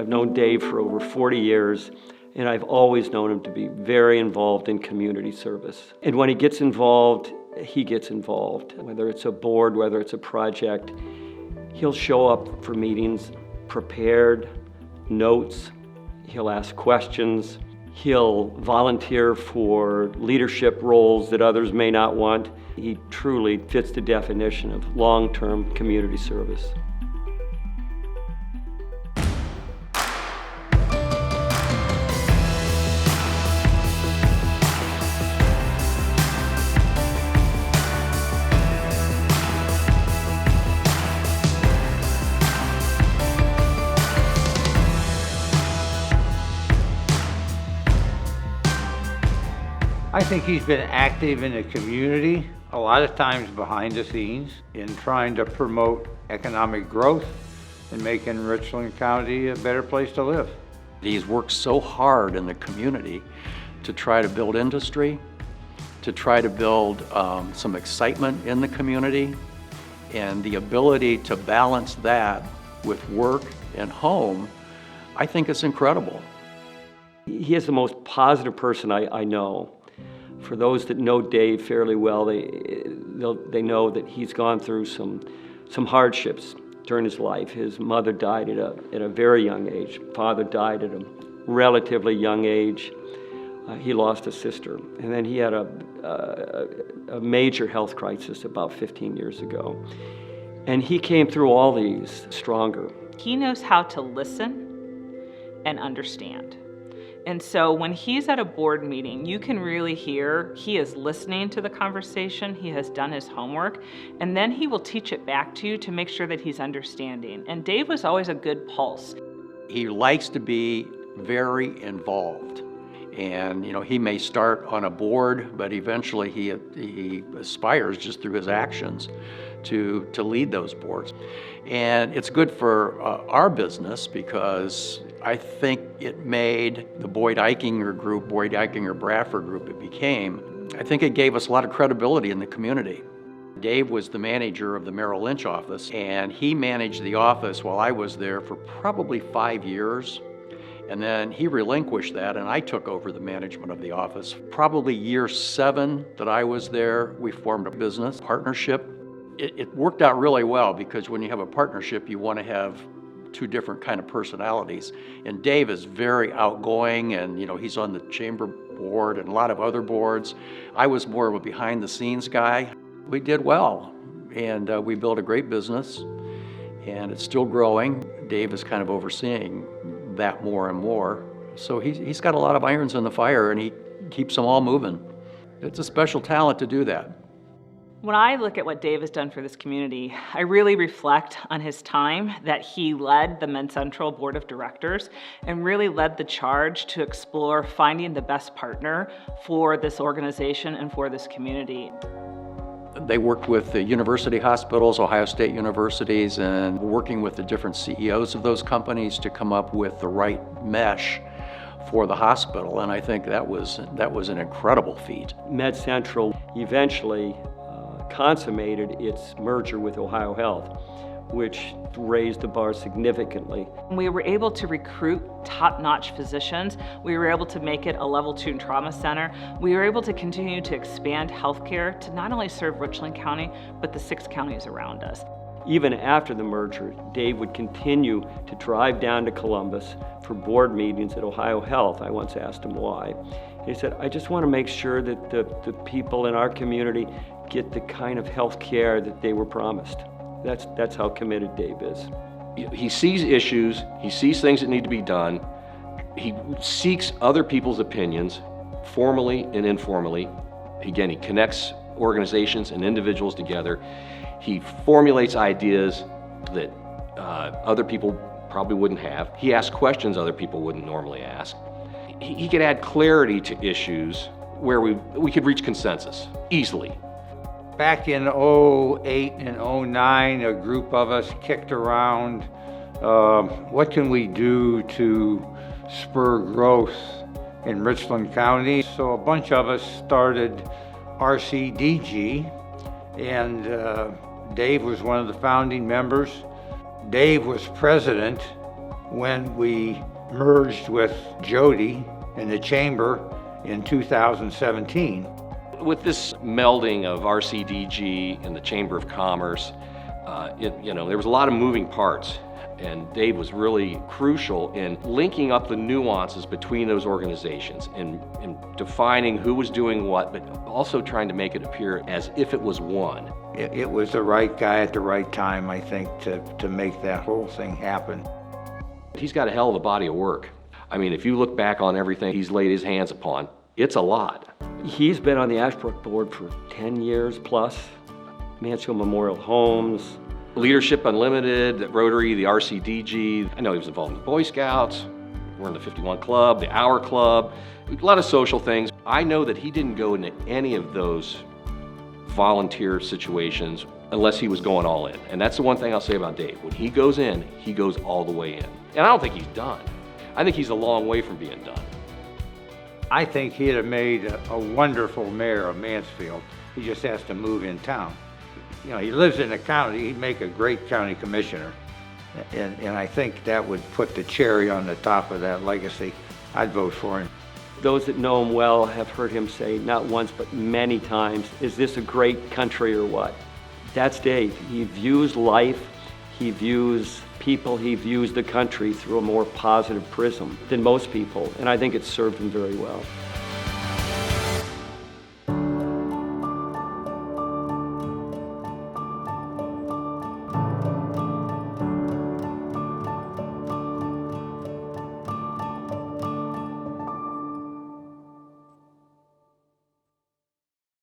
I've known Dave for over 40 years, and I've always known him to be very involved in community service. And when he gets involved, whether it's a board, whether it's a project. He'll show up for meetings prepared, notes, he'll ask questions, he'll volunteer for leadership roles that others may not want. He truly fits the definition of long-term community service. I think he's been active in the community, a lot of times behind the scenes, in trying to promote economic growth and making Richland County a better place to live. He's worked so hard in the community to try to build industry, to try to build some excitement in the community, and the ability to balance that with work and home, I think it's incredible. He is the most positive person I know. For those that know Dave fairly well, they know that he's gone through some hardships during his life. His mother died at a very young age. Father died at a relatively young age. He lost a sister. And then he had a major health crisis about 15 years ago. And he came through all these stronger. He knows how to listen and understand. And so when he's at a board meeting, you can really hear he is listening to the conversation, he has done his homework, and then he will teach it back to you to make sure that he's understanding. And Dave was always a good pulse. He likes to be very involved. And he may start on a board, but eventually he aspires just through his actions to lead those boards. And it's good for our business because I think it made the Eichinger group, Eichinger-Bradford group it became, I think it gave us a lot of credibility in the community. Dave was the manager of the Merrill Lynch office, and he managed the office while I was there for probably 5 years. And then he relinquished that, and I took over the management of the office. Probably year 7 that I was there, we formed a business partnership. It worked out really well because when you have a partnership, you want to have 2 different kind of personalities. And Dave is very outgoing, and he's on the chamber board and a lot of other boards. I was more of a behind the scenes guy. We did well, and we built a great business, and it's still growing. Dave is kind of overseeing that more and more. So he's got a lot of irons in the fire, and he keeps them all moving. It's a special talent to do that. When I look at what Dave has done for this community, I really reflect on his time that he led the Men's Central Board of Directors and really led the charge to explore finding the best partner for this organization and for this community. They worked with the university hospitals, Ohio State universities, and working with the different CEOs of those companies to come up with the right mesh for the hospital. And I think that was an incredible feat. Med Central eventually consummated its merger with Ohio Health, which raised the bar significantly. We were able to recruit top-notch physicians. We were able to make it a level 2 trauma center. We were able to continue to expand healthcare to not only serve Richland County, but the 6 counties around us. Even after the merger, Dave would continue to drive down to Columbus for board meetings at Ohio Health. I once asked him why. And he said, I just want to make sure that the people in our community get the kind of health care that they were promised. That's how committed Dave is. He sees issues, he sees things that need to be done, he seeks other people's opinions, formally and informally. Again, he connects organizations and individuals together. He formulates ideas that other people probably wouldn't have. He asks questions other people wouldn't normally ask. He could add clarity to issues where we could reach consensus easily. Back in 2008 and 2009, a group of us kicked around, what can we do to spur growth in Richland County? So a bunch of us started RCDG, and Dave was one of the founding members. Dave was president, when we merged with Jody in the chamber in 2017. With this melding of RCDG and the Chamber of Commerce, there was a lot of moving parts, and Dave was really crucial in linking up the nuances between those organizations and defining who was doing what, but also trying to make it appear as if it was one. It was the right guy at the right time, I think, to make that whole thing happen. He's got a hell of a body of work. I mean, if you look back on everything he's laid his hands upon, it's a lot. He's been on the Ashbrook board for 10 years plus. Mansfield Memorial Homes. Leadership Unlimited, Rotary, the RCDG. I know he was involved in the Boy Scouts. We're in the 51 Club, the Hour Club, a lot of social things. I know that he didn't go into any of those volunteer situations unless he was going all in. And that's the one thing I'll say about Dave. When he goes in, he goes all the way in. And I don't think he's done. I think he's a long way from being done. I think he'd have made a wonderful mayor of Mansfield. He just has to move in town. You know, he lives in the county, he'd make a great county commissioner. And I think that would put the cherry on the top of that legacy. I'd vote for him. Those that know him well have heard him say, not once but many times, is this a great country or what? That's Dave. He views life, he views people, he views the country through a more positive prism than most people, and I think it's served him very well.